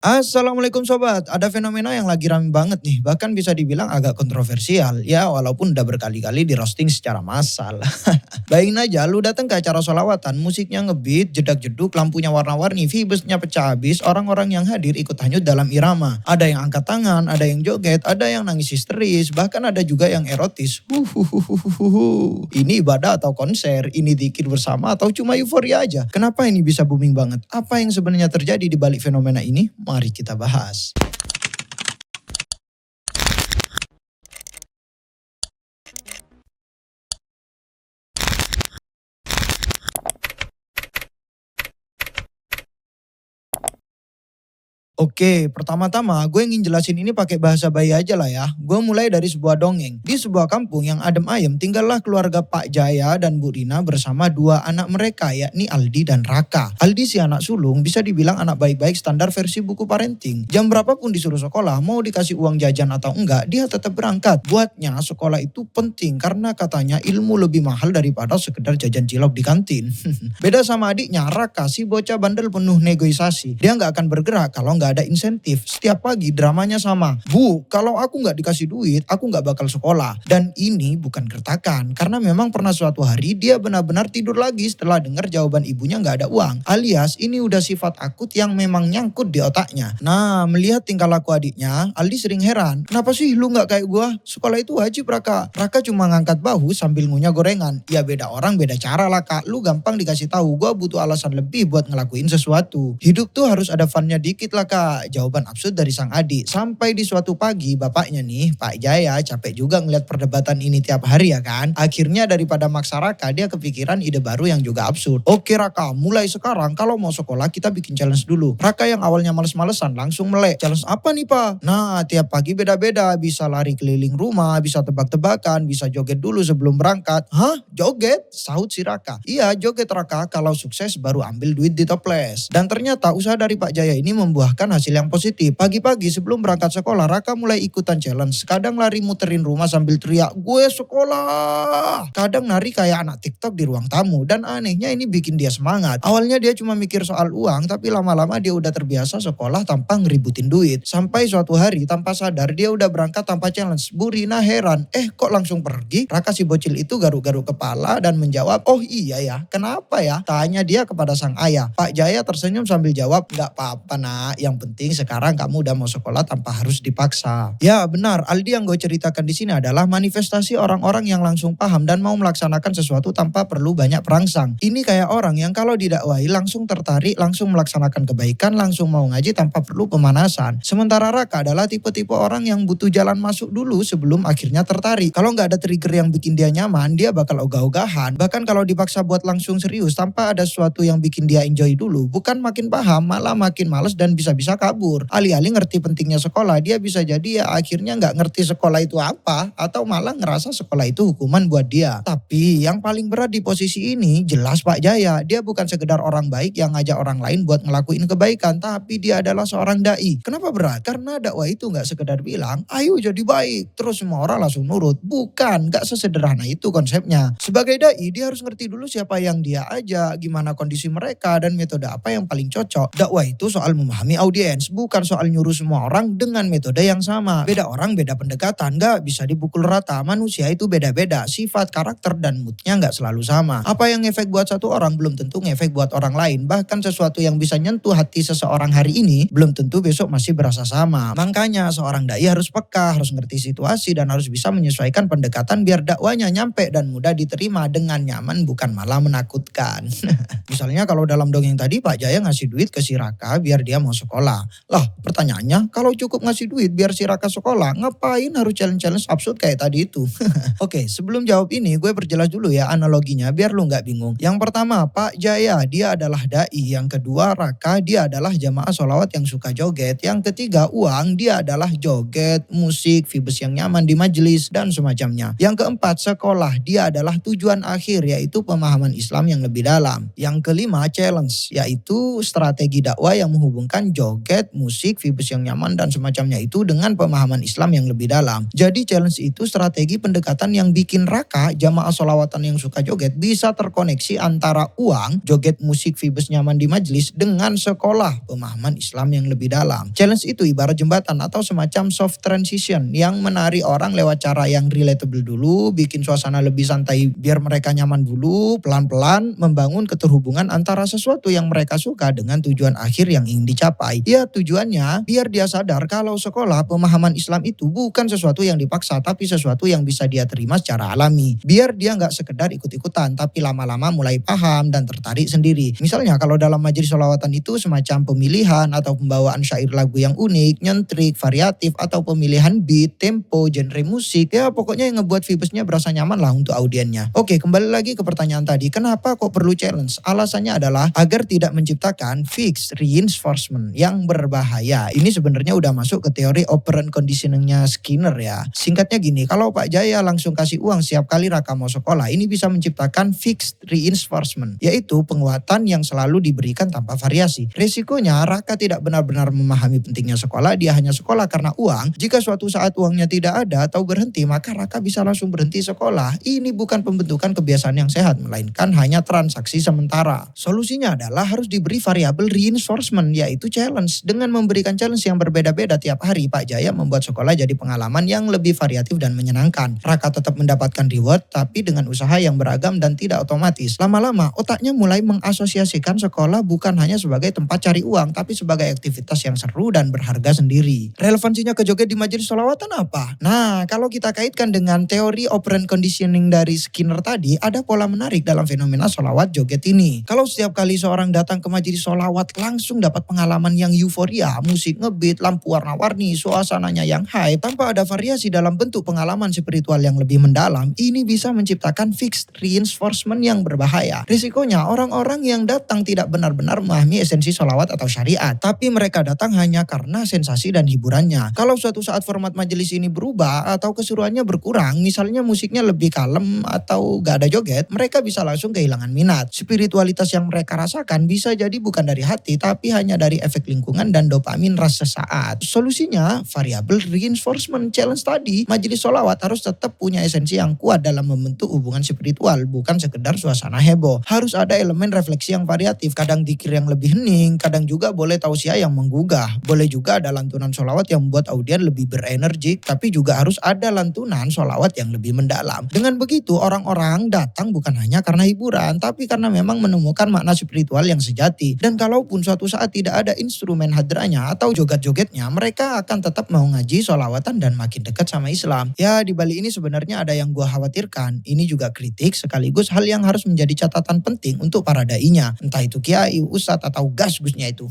Assalamualaikum sobat, ada fenomena yang lagi rame banget nih, bahkan bisa dibilang agak kontroversial. Ya walaupun udah berkali-kali di roasting secara massal. Bayangin aja lu datang ke acara sholawatan, musiknya ngebeat, jedak-jeduk, lampunya warna-warni, vibesnya pecah habis, orang-orang yang hadir ikut hanyut dalam irama. Ada yang angkat tangan, ada yang joget, ada yang nangis histeris, bahkan ada juga yang erotis. Ini ibadah atau konser, ini zikir bersama atau cuma euforia aja? Kenapa ini bisa booming banget? Apa yang sebenarnya terjadi di balik fenomena ini? Mari kita bahas. Oke, pertama-tama gue ingin jelasin ini pakai bahasa bayi aja lah ya. Gue mulai dari sebuah dongeng. Di sebuah kampung yang adem ayem tinggallah keluarga Pak Jaya dan Bu Rina bersama dua anak mereka yakni Aldi dan Raka. Aldi si anak sulung bisa dibilang anak baik-baik standar versi buku parenting. Jam berapapun disuruh sekolah, mau dikasih uang jajan atau enggak, dia tetap berangkat. Buatnya sekolah itu penting karena katanya ilmu lebih mahal daripada sekedar jajan cilok di kantin. Beda sama adiknya, Raka si bocah bandel penuh negosiasi. Dia nggak akan bergerak kalau nggak ada insentif. Setiap pagi dramanya sama. Bu, kalau aku nggak dikasih duit, aku nggak bakal sekolah. Dan ini bukan gertakan. Karena memang pernah suatu hari dia benar-benar tidur lagi setelah dengar jawaban ibunya nggak ada uang. Alias ini udah sifat akut yang memang nyangkut di otaknya. Nah, melihat tingkah laku adiknya, Aldi sering heran. Kenapa sih lu nggak kayak gua? Sekolah itu wajib, Raka. Raka cuma ngangkat bahu sambil ngunyah gorengan. Ya beda orang beda cara lah, Kak. Lu gampang dikasih tahu, gua butuh alasan lebih buat ngelakuin sesuatu. Hidup tuh harus ada funnya dikit lah, Kak. Jawaban absurd dari sang adik. Sampai di suatu pagi bapaknya nih, Pak Jaya capek juga ngeliat perdebatan ini tiap hari ya kan. Akhirnya daripada maksa Raka, dia kepikiran ide baru yang juga absurd. Oke Raka, mulai sekarang kalau mau sekolah kita bikin challenge dulu. Raka yang awalnya males-malesan langsung melek. Challenge apa nih Pak? Nah tiap pagi beda-beda. Bisa lari keliling rumah, bisa tebak-tebakan, bisa joget dulu sebelum berangkat. Hah? Joget? Sahut si Raka. Iya joget Raka, kalau sukses baru ambil duit di toples. Dan ternyata usaha dari Pak Jaya ini membuahkan hasil yang positif. Pagi-pagi sebelum berangkat sekolah, Raka mulai ikutan challenge. Kadang lari muterin rumah sambil teriak, gue sekolah. Kadang nari kayak anak TikTok di ruang tamu. Dan anehnya ini bikin dia semangat. Awalnya dia cuma mikir soal uang, tapi lama-lama dia udah terbiasa sekolah tanpa ngeributin duit. Sampai suatu hari tanpa sadar dia udah berangkat tanpa challenge. Bu Rina heran, kok langsung pergi? Raka si bocil itu garuk-garuk kepala dan menjawab, oh iya ya, kenapa ya? Tanya dia kepada sang ayah. Pak Jaya tersenyum sambil jawab, gak apa-apa nak, yang penting sekarang kamu udah mau sekolah tanpa harus dipaksa. Ya benar, Aldi yang gue ceritakan di sini adalah manifestasi orang-orang yang langsung paham dan mau melaksanakan sesuatu tanpa perlu banyak perangsang. Ini kayak orang yang kalau didakwai langsung tertarik, langsung melaksanakan kebaikan, langsung mau ngaji tanpa perlu pemanasan. Sementara Raka adalah tipe-tipe orang yang butuh jalan masuk dulu sebelum akhirnya tertarik. Kalau nggak ada trigger yang bikin dia nyaman, dia bakal ogah-ogahan. Bahkan kalau dipaksa buat langsung serius tanpa ada sesuatu yang bikin dia enjoy dulu, bukan makin paham, malah makin males dan bisa-bisa kabur. Alih-alih ngerti pentingnya sekolah, dia bisa jadi ya akhirnya nggak ngerti sekolah itu apa, atau malah ngerasa sekolah itu hukuman buat dia. Tapi yang paling berat di posisi ini jelas Pak Jaya. Dia bukan sekedar orang baik yang ngajak orang lain buat ngelakuin kebaikan, tapi dia adalah seorang dai. Kenapa berat? Karena dakwah itu nggak sekedar bilang, ayo jadi baik, terus semua orang langsung nurut. Bukan, nggak sesederhana itu konsepnya. Sebagai dai, dia harus ngerti dulu siapa yang dia ajak, gimana kondisi mereka, dan metode apa yang paling cocok. Dakwah itu soal memahami audiens, bukan soal nyuruh semua orang dengan metode yang sama. Beda orang, beda pendekatan, nggak bisa dipukul rata. Manusia itu beda-beda, sifat, karakter, dan moodnya nggak selalu sama. Apa yang ngefek buat satu orang belum tentu ngefek buat orang lain. Bahkan sesuatu yang bisa nyentuh hati seseorang hari ini belum tentu besok masih berasa sama. Makanya seorang dai harus peka, harus ngerti situasi, dan harus bisa menyesuaikan pendekatan biar dakwanya nyampe dan mudah diterima dengan nyaman, bukan malah menakutkan. Misalnya kalau dalam dongeng tadi Pak Jaya ngasih duit ke si Raka biar dia mau sekolah. Lah pertanyaannya, kalau cukup ngasih duit biar si Raka sekolah, ngapain harus challenge-challenge absurd kayak tadi itu? Oke, sebelum jawab ini gue perjelas dulu ya analoginya biar lu nggak bingung. Yang pertama Pak Jaya, dia adalah dai. Yang kedua Raka, dia adalah jamaah sholawat yang suka joget. Yang ketiga uang, dia adalah joget, musik, vibes yang nyaman di majelis, dan semacamnya. Yang keempat sekolah, dia adalah tujuan akhir yaitu pemahaman Islam yang lebih dalam. Yang kelima challenge, yaitu strategi dakwah yang menghubungkan joget joget, musik, vibes yang nyaman dan semacamnya itu dengan pemahaman Islam yang lebih dalam. Jadi challenge itu strategi pendekatan yang bikin Raka, jamaah sholawatan yang suka joget, bisa terkoneksi antara uang, joget, musik, vibes nyaman di majelis dengan sekolah, pemahaman Islam yang lebih dalam. Challenge itu ibarat jembatan atau semacam soft transition yang menarik orang lewat cara yang relatable dulu, bikin suasana lebih santai biar mereka nyaman dulu, pelan-pelan membangun keterhubungan antara sesuatu yang mereka suka dengan tujuan akhir yang ingin dicapai. Ya tujuannya biar dia sadar kalau sekolah, pemahaman Islam itu bukan sesuatu yang dipaksa tapi sesuatu yang bisa dia terima secara alami. Biar dia nggak sekedar ikut-ikutan tapi lama-lama mulai paham dan tertarik sendiri. Misalnya kalau dalam majelis sholawatan itu semacam pemilihan atau pembawaan syair lagu yang unik, nyentrik, variatif atau pemilihan beat, tempo, genre musik. Ya pokoknya yang ngebuat vibesnya berasa nyaman lah untuk audiennya. Oke, kembali lagi ke pertanyaan tadi. Kenapa kok perlu challenge? Alasannya adalah agar tidak menciptakan fixed reinforcement yang berbahaya. Ini sebenarnya udah masuk ke teori operant conditioningnya Skinner ya. Singkatnya gini, kalau Pak Jaya langsung kasih uang setiap kali Raka mau sekolah, ini bisa menciptakan fixed reinforcement, yaitu penguatan yang selalu diberikan tanpa variasi. Resikonya Raka tidak benar-benar memahami pentingnya sekolah, dia hanya sekolah karena uang. Jika suatu saat uangnya tidak ada atau berhenti, maka Raka bisa langsung berhenti sekolah. Ini bukan pembentukan kebiasaan yang sehat, melainkan hanya transaksi sementara. Solusinya adalah harus diberi variabel reinforcement, yaitu challenge. Dengan memberikan challenge yang berbeda-beda tiap hari, Pak Jaya membuat sekolah jadi pengalaman yang lebih variatif dan menyenangkan. Raka tetap mendapatkan reward, tapi dengan usaha yang beragam dan tidak otomatis. Lama-lama, otaknya mulai mengasosiasikan sekolah bukan hanya sebagai tempat cari uang, tapi sebagai aktivitas yang seru dan berharga sendiri. Relevansinya ke joget di majelis sholawatan apa? Nah, kalau kita kaitkan dengan teori operant conditioning dari Skinner tadi, ada pola menarik dalam fenomena sholawat joget ini. Kalau setiap kali seorang datang ke majelis sholawat langsung dapat pengalaman yang euforia, musik ngebeat, lampu warna-warni, suasananya yang hype, tanpa ada variasi dalam bentuk pengalaman spiritual yang lebih mendalam, ini bisa menciptakan fixed reinforcement yang berbahaya. Risikonya orang-orang yang datang tidak benar-benar memahami esensi sholawat atau syariat, tapi mereka datang hanya karena sensasi dan hiburannya. Kalau suatu saat format majelis ini berubah atau keseruannya berkurang, misalnya musiknya lebih kalem atau gak ada joget, mereka bisa langsung kehilangan minat. Spiritualitas yang mereka rasakan bisa jadi bukan dari hati, tapi hanya dari efek lingkungan dan dopamin ras sesaat. Solusinya, variabel reinforcement challenge tadi. Majelis sholawat harus tetap punya esensi yang kuat dalam membentuk hubungan spiritual, bukan sekedar suasana heboh. Harus ada elemen refleksi yang variatif, kadang dzikir yang lebih hening, kadang juga boleh tausiah yang menggugah. Boleh juga ada lantunan sholawat yang membuat audien lebih berenergik, tapi juga harus ada lantunan sholawat yang lebih mendalam. Dengan begitu, orang-orang datang bukan hanya karena hiburan, tapi karena memang menemukan makna spiritual yang sejati. Dan kalaupun suatu saat tidak ada instrumen hadranya atau joget-jogetnya, mereka akan tetap mau ngaji, sholawatan, dan makin dekat sama Islam. Ya, di balik ini sebenarnya ada yang gua khawatirkan. Ini juga kritik sekaligus hal yang harus menjadi catatan penting untuk para dai-nya. Entah itu kiai, ustadz, atau gas-gusnya itu.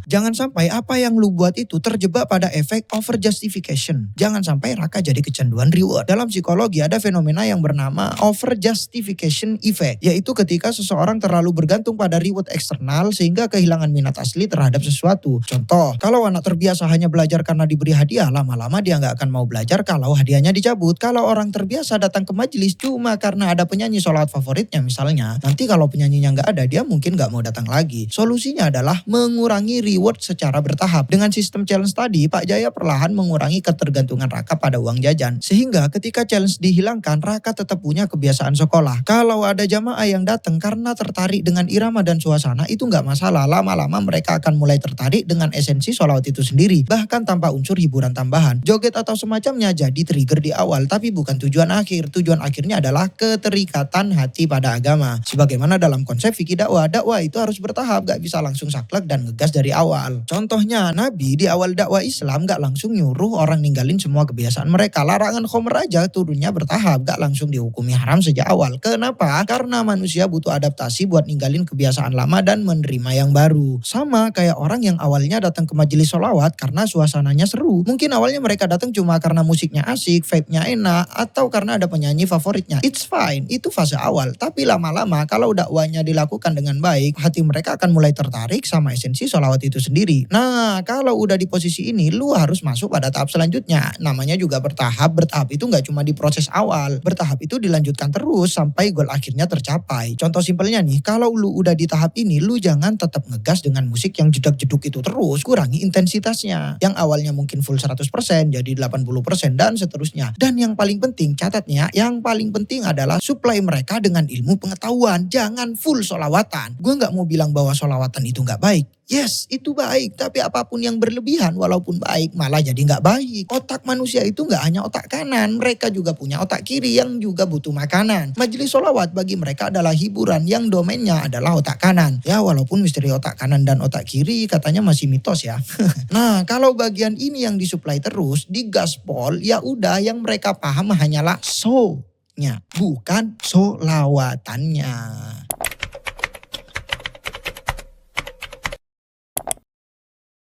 Jangan sampai apa yang lu buat itu terjebak pada efek over justification. Jangan sampai Raka jadi kecanduan reward. Dalam psikologi ada fenomena yang bernama over justification effect, yaitu ketika seseorang terlalu bergantung pada reward eksternal sehingga kehilangan minat asli terhadap sesuatu. Contoh, kalau anak terbiasa hanya belajar karena diberi hadiah, lama-lama dia nggak akan mau belajar kalau hadiahnya dicabut. Kalau orang terbiasa datang ke majelis cuma karena ada penyanyi sholawat favoritnya misalnya, nanti kalau penyanyinya nggak ada, dia mungkin nggak mau datang lagi. Solusinya adalah mengurangi reward secara bertahap. Dengan sistem challenge tadi, Pak Jaya perlahan mengurangi ketergantungan Raka pada uang jajan. Sehingga ketika challenge dihilangkan, Raka tetap punya kebiasaan sekolah. Kalau ada jamaah yang datang karena tertarik dengan irama dan suasana, itu nggak masalah. Lama-lama mereka akan mulai tertarik dengan esensi sholawat itu sendiri, bahkan tanpa unsur hiburan tambahan. Joget atau semacamnya jadi trigger di awal, tapi bukan tujuan akhir. Tujuan akhirnya adalah keterikatan hati pada agama. Sebagaimana dalam konsep fikih dakwah itu harus bertahap, gak bisa langsung saklek dan ngegas dari awal. Contohnya, Nabi di awal dakwah Islam gak langsung nyuruh orang ninggalin semua kebiasaan mereka. Larangan khomer aja turunnya bertahap, gak langsung dihukumi haram sejak awal. Kenapa? Karena manusia butuh adaptasi buat ninggalin kebiasaan lama dan menerima yang baru. Sama kayak orang yang awalnya datang ke majelis sholawat karena suasananya seru. Mungkin awalnya mereka datang cuma karena musiknya asik, vibe-nya enak, atau karena ada penyanyi favoritnya. It's fine, itu fase awal. Tapi lama-lama kalau dakwahnya dilakukan dengan baik, hati mereka akan mulai tertarik sama esensi sholawat itu sendiri. Nah, kalau udah di posisi ini, lu harus masuk pada tahap selanjutnya. Namanya juga bertahap. Bertahap itu nggak cuma di proses awal. Bertahap itu dilanjutkan terus sampai goal akhirnya tercapai. Contoh simpelnya nih, kalau lu udah di tahap ini, lu jangan tetap ngegas dengan musik yang jedak-jeduk duduk itu terus, kurangi intensitasnya. Yang awalnya mungkin full 100% jadi 80% dan seterusnya. Dan yang paling penting, catatnya, yang paling penting adalah supply mereka dengan ilmu pengetahuan. Jangan full sholawatan. Gue nggak mau bilang bahwa sholawatan itu nggak baik. Yes, itu baik. Tapi apapun yang berlebihan walaupun baik malah jadi nggak baik. Otak manusia itu nggak hanya otak kanan. Mereka juga punya otak kiri yang juga butuh makanan. Majelis sholawat bagi mereka adalah hiburan yang domainnya adalah otak kanan. Ya walaupun misteri otak kanan dan otak kiri katanya masih mitos ya. Nah kalau bagian ini yang disuplai terus digaspol, ya udah yang mereka paham hanyalah so-nya, bukan sholawatannya.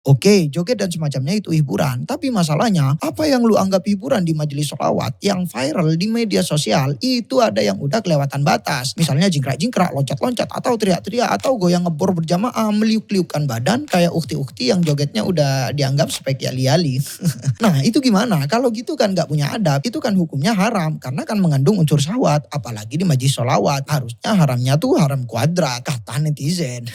Oke, joget dan semacamnya itu hiburan. Tapi masalahnya, apa yang lu anggap hiburan di majelis sholawat yang viral di media sosial, itu ada yang udah kelewatan batas. Misalnya jingkrak-jingkrak, loncat-loncat, atau teriak-teriak, atau goyang ngebor berjamaah, meliuk-liukkan badan, kayak ukti-ukti yang jogetnya udah dianggap spek yali-yali. Nah, itu gimana? Kalau gitu kan gak punya adab, itu kan hukumnya haram. Karena kan mengandung unsur syahwat, apalagi di majelis sholawat. Harusnya haramnya tuh haram kuadrat, kata netizen.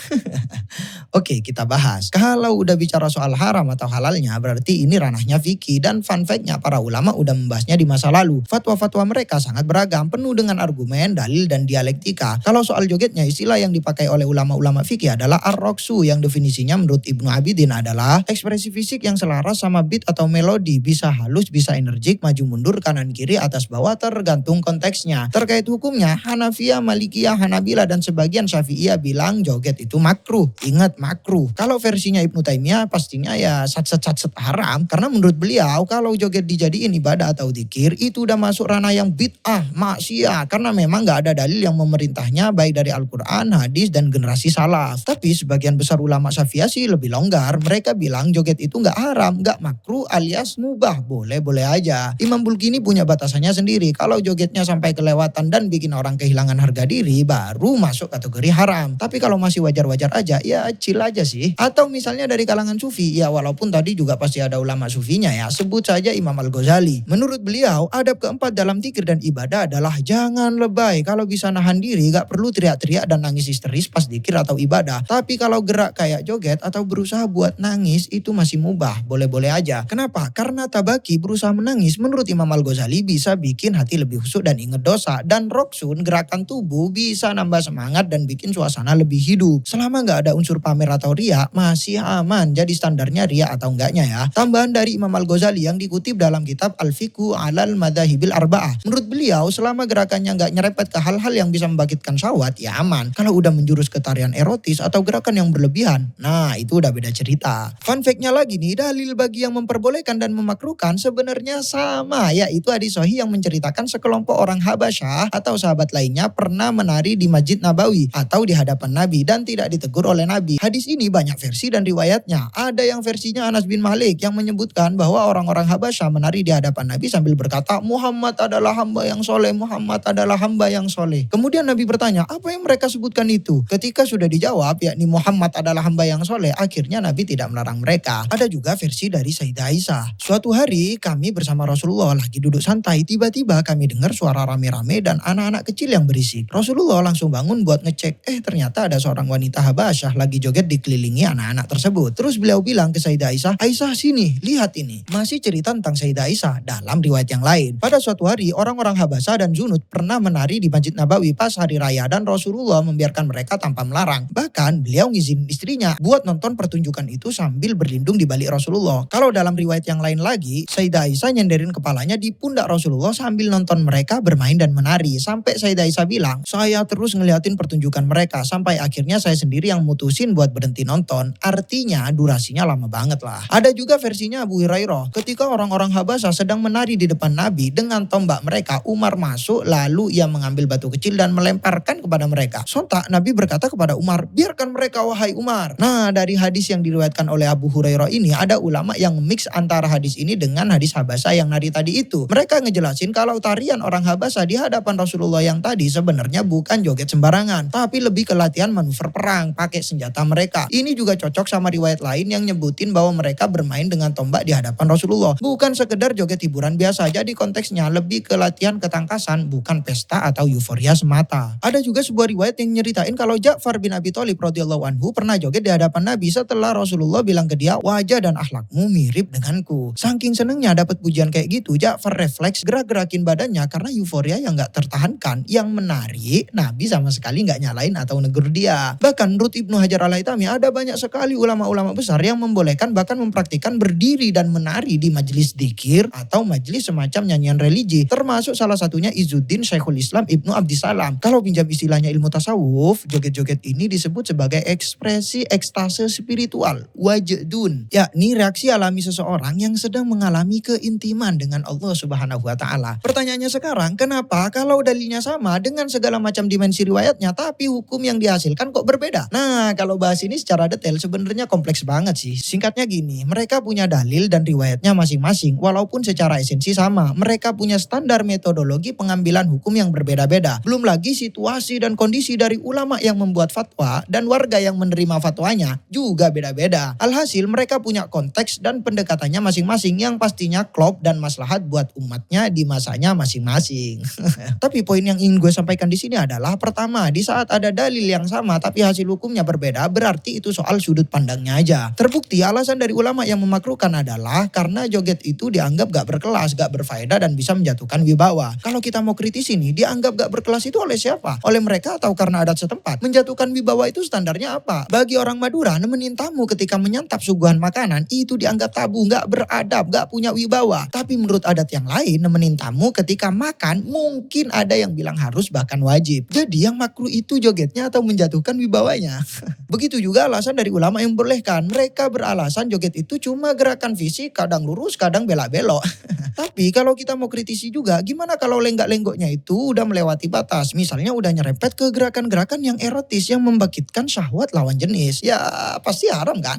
Oke, kita bahas. Kalau udah bicara soal haram atau halalnya, berarti ini ranahnya fikih dan fun fact-nya para ulama udah membahasnya di masa lalu. Fatwa-fatwa mereka sangat beragam, penuh dengan argumen, dalil, dan dialektika. Kalau soal jogetnya, istilah yang dipakai oleh ulama-ulama fikih adalah ar-roksu, yang definisinya menurut Ibnu Abidin adalah ekspresi fisik yang selaras sama beat atau melodi, bisa halus, bisa energik, maju mundur, kanan kiri, atas bawah, tergantung konteksnya. Terkait hukumnya, Hanafiyah, Malikiyah, Hanabila, dan sebagian Syafi'iyah bilang joget itu makruh. Ingat, makruh. Kalau versinya Ibnu Taimiyah pastinya ya sat-sat haram, karena menurut beliau kalau joget dijadiin ibadah atau dzikir itu udah masuk ranah yang bid'ah, maksiat, karena memang gak ada dalil yang memerintahnya baik dari Al-Quran, hadis, dan generasi salaf. Tapi sebagian besar ulama Syafi'iyah sih lebih longgar, mereka bilang joget itu gak haram, gak makruh alias mubah, boleh-boleh aja. Imam Bulkini punya batasannya sendiri, kalau jogetnya sampai kelewatan dan bikin orang kehilangan harga diri baru masuk kategori haram. Tapi kalau masih wajar-wajar aja ya chill aja sih. Atau misalnya dari kalangan sufi, ya walaupun tadi juga pasti ada ulama sufinya ya, sebut saja Imam Al-Ghazali. Menurut beliau, adab keempat dalam zikir dan ibadah adalah jangan lebay. Kalau bisa nahan diri, gak perlu teriak-teriak dan nangis histeris pas zikir atau ibadah. Tapi kalau gerak kayak joget atau berusaha buat nangis, itu masih mubah, boleh-boleh aja. Kenapa? Karena tabaki, berusaha menangis, menurut Imam Al-Ghazali bisa bikin hati lebih khusyuk dan inget dosa. Dan roksun, gerakan tubuh, bisa nambah semangat dan bikin suasana lebih hidup. Selama gak ada unsur pamer atau ria, masih aman. Jadi standarnya ria atau enggaknya ya. Tambahan dari Imam Al-Ghazali yang dikutip dalam kitab Al-Fiqhu Alal Madhahibil Arba'ah. Menurut beliau, selama gerakannya gak nyerempet ke hal-hal yang bisa membangkitkan syahwat, ya aman. Kalau udah menjurus ke tarian erotis atau gerakan yang berlebihan, nah itu udah beda cerita. Fun fact-nya lagi nih, dalil bagi yang memperbolehkan dan memakruhkan sebenarnya sama, yaitu hadis sahih yang menceritakan sekelompok orang Habasyah atau sahabat lainnya pernah menari di Masjid Nabawi atau di hadapan Nabi dan tidak ditegur oleh Nabi. Hadis ini banyak versi dan riwayatnya. Ada yang versinya Anas bin Malik yang menyebutkan bahwa orang-orang Habasyah menari di hadapan Nabi sambil berkata, Muhammad adalah hamba yang soleh, Muhammad adalah hamba yang soleh. Kemudian Nabi bertanya, apa yang mereka sebutkan itu? Ketika sudah dijawab, yakni Muhammad adalah hamba yang soleh, akhirnya Nabi tidak melarang mereka. Ada juga versi dari Sayyidah Aisyah. Suatu hari kami bersama Rasulullah lagi duduk santai, tiba-tiba kami dengar suara rame-rame dan anak-anak kecil yang berisik. Rasulullah langsung bangun buat ngecek, ternyata ada seorang wanita Habasyah lagi joget dikelilingi anak-anak tersebut. Terus beliau bilang ke Sayyidah Aisyah, Aisyah sini, lihat ini. Masih cerita tentang Sayyidah Aisyah dalam riwayat yang lain. Pada suatu hari, orang-orang Habasyah dan Junud pernah menari di Masjid Nabawi pas hari raya dan Rasulullah membiarkan mereka tanpa melarang. Bahkan beliau ngizinin istrinya buat nonton pertunjukan itu sambil berlindung di balik Rasulullah. Kalau dalam riwayat yang lain lagi, Sayyidah Aisyah nyenderin kepalanya di pundak Rasulullah sambil nonton mereka bermain dan menari. Sampai Sayyidah Aisyah bilang, saya terus ngeliatin pertunjukan mereka sampai akhirnya saya sendiri yang mutusin buat berhenti nonton. Artinya durasinya lama banget lah. Ada juga versinya Abu Hurairah. Ketika orang-orang Habasyah sedang menari di depan Nabi dengan tombak mereka, Umar masuk lalu ia mengambil batu kecil dan melemparkan kepada mereka. Sontak Nabi berkata kepada Umar, biarkan mereka wahai Umar. Nah dari hadis yang diriwayatkan oleh Abu Hurairah ini ada ulama yang mix antara hadis ini dengan hadis Habasyah yang nari tadi itu. Mereka ngejelasin kalau tarian orang Habasyah di hadapan Rasulullah yang tadi sebenarnya bukan joget sembarangan, tapi lebih ke latihan manuver perang pakai senjata mereka. Ini juga cocok sama riwayat lain lain yang nyebutin bahwa mereka bermain dengan tombak di hadapan Rasulullah. Bukan sekedar joget hiburan biasa, jadi konteksnya lebih ke latihan ketangkasan, bukan pesta atau euforia semata. Ada juga sebuah riwayat yang nyeritain kalau Ja'far bin Abi Thalib radhiyallahu anhu pernah joget di hadapan Nabi setelah Rasulullah bilang ke dia, wajah dan akhlakmu mirip denganku. Saking senengnya dapat pujian kayak gitu, Ja'far refleks gerak-gerakin badannya karena euforia yang gak tertahankan. Yang menarik, Nabi sama sekali gak nyalain atau negur dia. Bahkan menurut Ibnu Hajar Al-Haytami ada banyak sekali ulama-ulama besar yang membolehkan bahkan mempraktikkan berdiri dan menari di majelis dzikir atau majelis semacam nyanyian religi. Termasuk salah satunya Izzuddin Syekhul Islam Ibnu Abdissalam. Kalau pinjam istilahnya ilmu tasawuf, joget-joget ini disebut sebagai ekspresi ekstase spiritual, wajdun, yakni reaksi alami seseorang yang sedang mengalami keintiman dengan Allah Subhanahu wa taala. Pertanyaannya sekarang, kenapa kalau dalilnya sama dengan segala macam dimensi riwayatnya tapi hukum yang dihasilkan kok berbeda? Nah, kalau bahas ini secara detail sebenarnya kompleks banget sih. Singkatnya gini, mereka punya dalil dan riwayatnya masing-masing walaupun secara esensi sama. Mereka punya standar metodologi pengambilan hukum yang berbeda-beda. Belum lagi situasi dan kondisi dari ulama yang membuat fatwa dan warga yang menerima fatwanya juga beda-beda. Alhasil mereka punya konteks dan pendekatannya masing-masing yang pastinya klop dan maslahat buat umatnya di masanya masing-masing. Tapi poin yang ingin gue sampaikan di sini adalah pertama, di saat ada dalil yang sama tapi hasil hukumnya berbeda, berarti itu soal sudut pandangnya aja. Terbukti alasan dari ulama yang memakruhkan adalah karena joget itu dianggap gak berkelas, gak berfaedah dan bisa menjatuhkan wibawa. Kalau kita mau kritis ini, dianggap gak berkelas itu oleh siapa? Oleh mereka atau karena adat setempat? Menjatuhkan wibawa itu standarnya apa? Bagi orang Madura, nemenin tamu ketika menyantap suguhan makanan itu dianggap tabu, gak beradab, gak punya wibawa. Tapi menurut adat yang lain, nemenin tamu ketika makan mungkin ada yang bilang harus bahkan wajib. Jadi yang makruh itu jogetnya atau menjatuhkan wibawanya. Begitu juga alasan dari ulama yang membolehkan. Mereka beralasan joget itu cuma gerakan fisik, kadang lurus, kadang belak-belok. Tapi kalau kita mau kritisi juga, gimana kalau lenggak-lenggoknya itu udah melewati batas? Misalnya udah nyerempet ke gerakan-gerakan yang erotis yang membangkitkan syahwat lawan jenis. Ya pasti haram kan?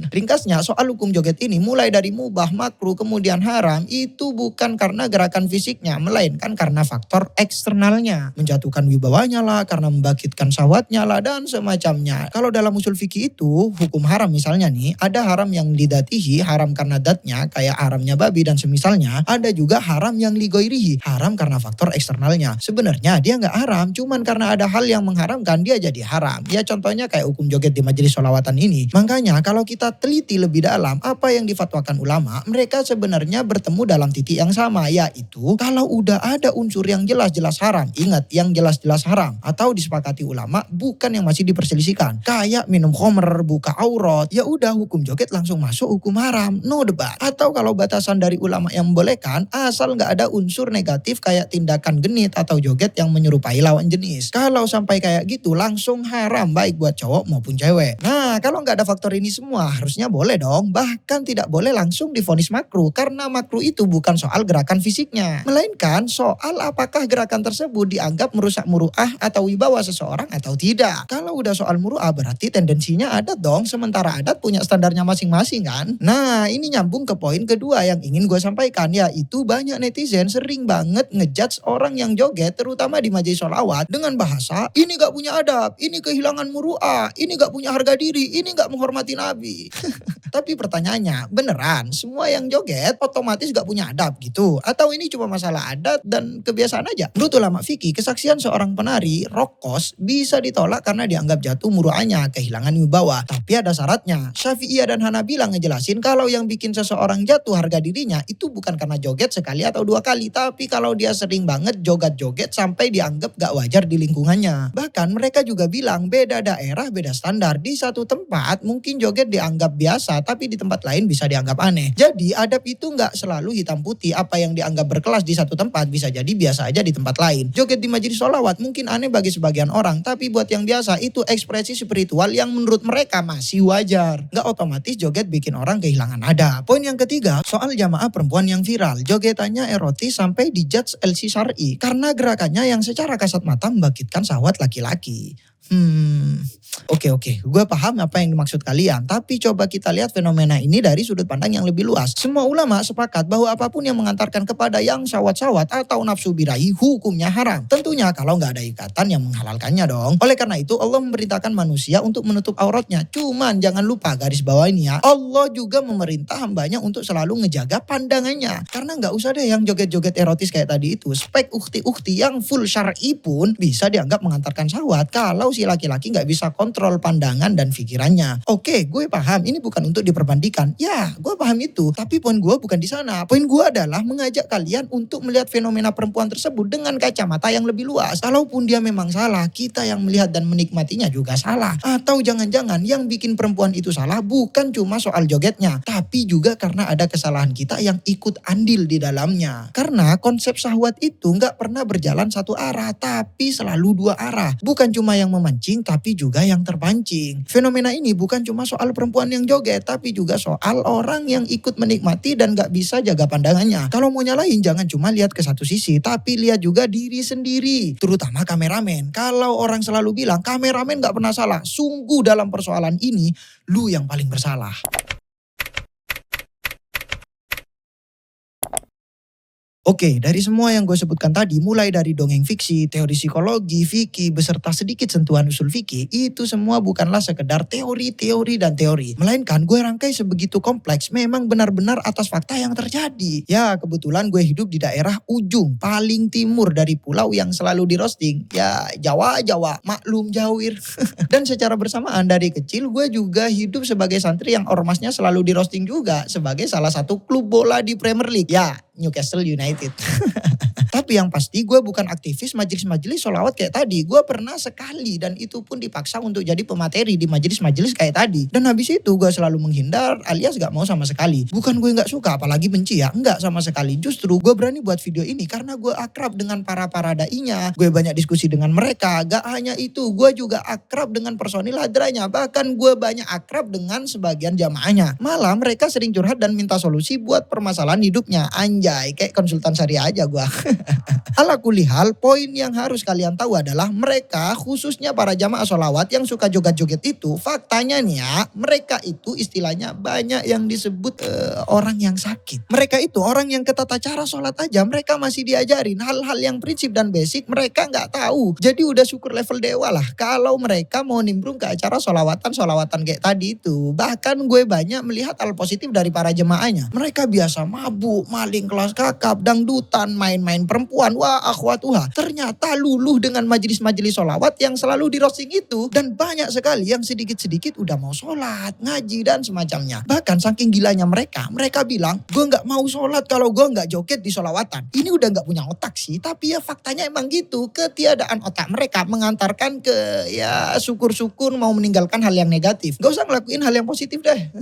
Ringkasnya soal hukum joget ini mulai dari mubah, makruh, kemudian haram itu bukan karena gerakan fisiknya, melainkan karena faktor eksternalnya. Menjatuhkan wibawanya lah, karena membangkitkan syahwatnya lah, dan semacamnya. Kalau dalam usul fikih itu, hukum haram misalnya nih, ada haram yang lidatihi, haram karena datnya, kayak haramnya babi dan semisalnya. Ada juga haram yang ligoirihi, haram karena faktor eksternalnya. Sebenarnya dia nggak haram, cuman karena ada hal yang mengharamkan dia jadi haram. Ya contohnya kayak hukum joget di majelis sholawatan ini. Makanya kalau kita teliti lebih dalam apa yang difatwakan ulama, mereka sebenarnya bertemu dalam titik yang sama, yaitu kalau udah ada unsur yang jelas-jelas haram, ingat yang jelas-jelas haram, atau disepakati ulama bukan yang masih diperselisihkan, kayak minum khamr, buka aurat, ya udah hukum joget langsung masuk hukum haram, no debat. Atau kalau batasan dari ulama yang membolehkan, asal nggak ada unsur negatif kayak tindakan genit atau joget yang menyerupai lawan jenis. Kalau sampai kayak gitu langsung haram, baik buat cowok maupun cewek. Nah kalau nggak ada faktor ini semua harusnya boleh dong, bahkan tidak boleh langsung divonis makruh, karena makruh itu bukan soal gerakan fisiknya, melainkan soal apakah gerakan tersebut dianggap merusak muru'ah atau wibawa seseorang atau tidak. Kalau udah soal muru'ah berarti tendensinya adat dong, sementara adat punya standarnya masing-masing kan. Nah ini nyambung ke poin kedua yang ingin gue sampaikan, yaitu banyak netizen sering banget ngejudge orang yang joget terutama di majelis sholawat dengan bahasa ini gak punya adab, ini kehilangan muru'ah, ini gak punya harga diri, ini gak menghormati Nabi. Tapi pertanyaannya, beneran semua yang joget otomatis gak punya adab gitu? Atau ini cuma masalah adat dan kebiasaan aja? Menurut ulama fikih, kesaksian seorang penari rokos bisa ditolak karena dianggap jatuh muru'ahnya, kehilangan wibawa. Tapi ada syaratnya. Syafi'iyah dan Hanabila ngejelasin kalau yang bikin seseorang jatuh harga dirinya itu bukan karena joget sekali atau dua kali, tapi kalau dia sering banget joget-joget sampai dianggap gak wajar di lingkungannya. Bahkan mereka juga bilang beda daerah beda standar. Di satu tempat mungkin joget dianggap biasa, tapi di tempat lain bisa dianggap aneh. Jadi adab itu gak selalu hitam putih. Apa yang dianggap berkelas di satu tempat bisa jadi biasa aja di tempat lain. Joget di majelis sholawat mungkin aneh bagi sebagian orang, tapi buat yang biasa itu ekspresi spiritual yang menurut mereka masih wajar. Gak otomatis joget bikin orang kehilangan adab. Poin yang ketiga, soal jamaah perempuan yang viral. Jogetannya erotis sampai dijudge LC Syar'i karena gerakannya yang secara kasat mata membangkitkan syahwat laki-laki. Hmm, oke. Gue paham apa yang dimaksud kalian. Tapi coba kita lihat fenomena ini dari sudut pandang yang lebih luas. Semua ulama sepakat bahwa apapun yang mengantarkan kepada yang syahwat-syahwat atau nafsu birahi hukumnya haram. Tentunya kalau nggak ada ikatan yang menghalalkannya dong. Oleh karena itu Allah memerintahkan manusia untuk menutup auratnya. Cuman jangan lupa garis bawah ini ya. Allah juga memerintah hambanya untuk selalu ngejaga pandangannya. Karena nggak usah deh yang joget-joget erotis kayak tadi itu. Spek ukti-ukti yang full syar'i pun bisa dianggap mengantarkan syahwat kalau si laki-laki nggak bisa kontrol pandangan dan pikirannya. Oke, gue paham ini bukan untuk diperbandingkan. Ya, gue paham itu. Tapi poin gue bukan di sana. Poin gue adalah mengajak kalian untuk melihat fenomena perempuan tersebut dengan kacamata yang lebih luas. Kalaupun dia memang salah, kita yang melihat dan menikmatinya juga salah. Atau jangan-jangan yang bikin perempuan itu salah bukan cuma soal jogetnya, tapi juga karena ada kesalahan kita yang ikut andil di dalamnya. Karena konsep syahwat itu nggak pernah berjalan satu arah, tapi selalu dua arah. Bukan cuma yang memancing, tapi juga yang terpancing. Fenomena ini bukan cuma soal perempuan yang joget, tapi juga soal orang yang ikut menikmati dan gak bisa jaga pandangannya. Kalau mau nyalain, jangan cuma lihat ke satu sisi, tapi lihat juga diri sendiri. Terutama kameramen. Kalau orang selalu bilang, kameramen gak pernah salah. Sungguh dalam persoalan ini, lu yang paling bersalah. Oke, dari semua yang gue sebutkan tadi, mulai dari dongeng fiksi, teori psikologi, fikih, beserta sedikit sentuhan usul fikih, itu semua bukanlah sekedar teori dan teori. Melainkan gue rangkai sebegitu kompleks, memang benar-benar atas fakta yang terjadi. Ya, kebetulan gue hidup di daerah ujung, paling timur dari pulau yang selalu di roasting. Ya, Jawa, maklum Jawir. Dan secara bersamaan dari kecil, gue juga hidup sebagai santri yang ormasnya selalu di roasting juga, sebagai salah satu klub bola di Premier League. Ya, Newcastle United. Tapi yang pasti gue bukan aktivis majelis-majelis sholawat kayak tadi. Gue pernah sekali dan itu pun dipaksa untuk jadi pemateri di majelis-majelis kayak tadi. Dan habis itu gue selalu menghindar alias gak mau sama sekali. Bukan gue gak suka apalagi benci ya. Enggak sama sekali. Justru gue berani buat video ini karena gue akrab dengan para dainya. Gue banyak diskusi dengan mereka. Gak hanya itu, gue juga akrab dengan personil hadranya. Bahkan gue banyak akrab dengan sebagian jamaahnya. Malah mereka sering curhat dan minta solusi buat permasalahan hidupnya. Anjay, kayak konsultan syariah aja gue. Ala kulihal, poin yang harus kalian tahu adalah mereka khususnya para jamaah sholawat yang suka joget-joget itu, faktanya nih ya, mereka itu istilahnya banyak yang disebut orang yang sakit. Mereka itu orang yang ketata cara sholat aja mereka masih diajarin hal-hal yang prinsip dan basic mereka nggak tahu. Jadi udah syukur level dewa lah kalau mereka mau nimbrung ke acara sholawatan kayak tadi itu. Bahkan gue banyak melihat hal positif dari para jemaahnya. Mereka biasa mabuk, maling kelas kakap, dangdutan, main-main perempuan. Wah, akhwatuha. Ternyata luluh dengan majelis-majelis sholawat yang selalu di roasting itu. Dan banyak sekali yang sedikit-sedikit udah mau sholat, ngaji, dan semacamnya. Bahkan saking gilanya mereka bilang, gue gak mau sholat kalau gue gak joget di sholawatan. Ini udah gak punya otak sih, tapi ya faktanya emang gitu. Ketiadaan otak mereka mengantarkan ke ya syukur-syukur mau meninggalkan hal yang negatif. Gak usah ngelakuin hal yang positif deh.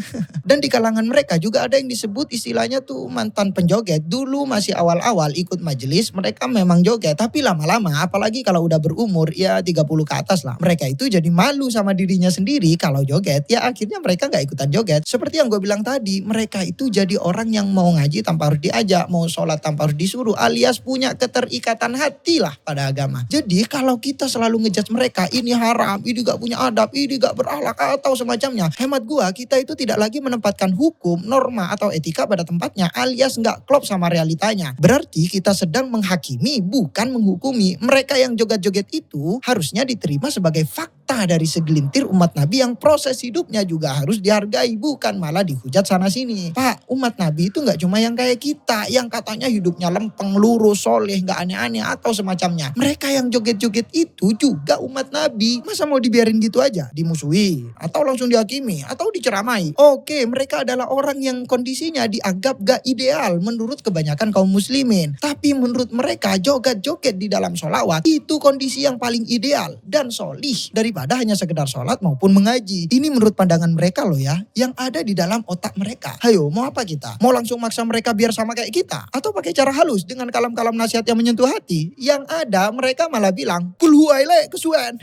Dan di kalangan mereka juga ada yang disebut istilahnya tuh mantan penjoget. Dulu masih awal-awal ikut majelis, mereka memang joget. Tapi lama-lama, apalagi kalau udah berumur, ya 30 ke atas lah. Mereka itu jadi malu sama dirinya sendiri kalau joget. Ya akhirnya mereka gak ikutan joget. Seperti yang gue bilang tadi, mereka itu jadi orang yang mau ngaji tanpa harus diajak, mau sholat tanpa harus disuruh, alias punya keterikatan hati lah pada agama. Jadi kalau kita selalu ngejudge mereka, ini haram, ini gak punya adab, ini gak berakhlak, atau semacamnya. Hemat gue, kita itu tidak lagi menempatkan hukum, norma, atau etika pada tempatnya, alias gak klop sama realitanya. Berarti kita sedang menghakimi, bukan menghukumi. Mereka yang joget-joget itu harusnya diterima sebagai fakta dari segelintir umat Nabi yang proses hidupnya juga harus dihargai, bukan malah dihujat sana sini. Pak, umat Nabi itu gak cuma yang kayak kita, yang katanya hidupnya lempeng, lurus, soleh, gak aneh-aneh, atau semacamnya. Mereka yang joget-joget itu juga umat Nabi. Masa mau dibiarin gitu aja? Dimusuhi, atau langsung dihakimi, atau diceramai? Oke, mereka adalah orang yang kondisinya dianggap gak ideal menurut kebanyakan kaum muslimin. Tapi menurut mereka joget-joget di dalam sholawat itu kondisi yang paling ideal dan solih daripada hanya sekedar sholat maupun mengaji. Ini menurut pandangan mereka loh ya, yang ada di dalam otak mereka. Hayo, mau apa kita? Mau langsung maksa mereka biar sama kayak kita? Atau pakai cara halus dengan kalam-kalam nasihat yang menyentuh hati? Yang ada mereka malah bilang, kulhuaile kesuwen.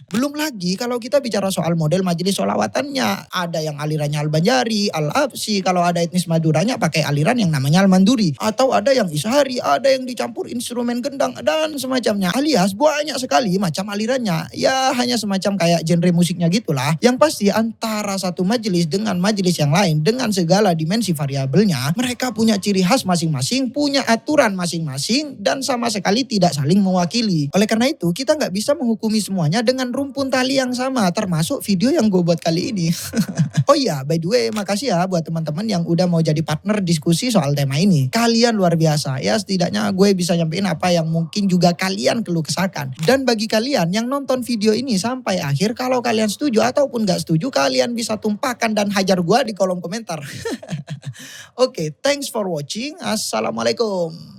Belum lagi kalau kita bicara soal model majelis sholawatannya. Ada yang alirannya Al-Banjari, Al-Absi. Kalau ada etnis Maduranya pakai aliran yang namanya Al-Manduri. Atau ada yang Ishari, ada yang dicampur instrumen gendang dan semacamnya. Alias banyak sekali macam alirannya. Ya hanya semacam kayak genre musiknya gitulah. Yang pasti antara satu majelis dengan majelis yang lain dengan segala dimensi variabelnya, mereka punya ciri khas masing-masing, punya aturan masing-masing dan sama sekali tidak saling mewakili. Oleh karena itu kita nggak bisa menghukumi semuanya dengan rumpun tali yang sama, termasuk video yang gue buat kali ini. Oh iya, by the way, makasih ya buat teman-teman yang udah mau jadi partner diskusi soal tema ini. Kalian luar biasa. Ya setidaknya gue bisa nyampein apa yang mungkin juga kalian keluh kesahkan. Dan bagi kalian yang nonton video ini sampai akhir, kalau kalian setuju ataupun gak setuju, kalian bisa tumpahkan dan hajar gue di kolom komentar. Oke, thanks for watching. Assalamualaikum.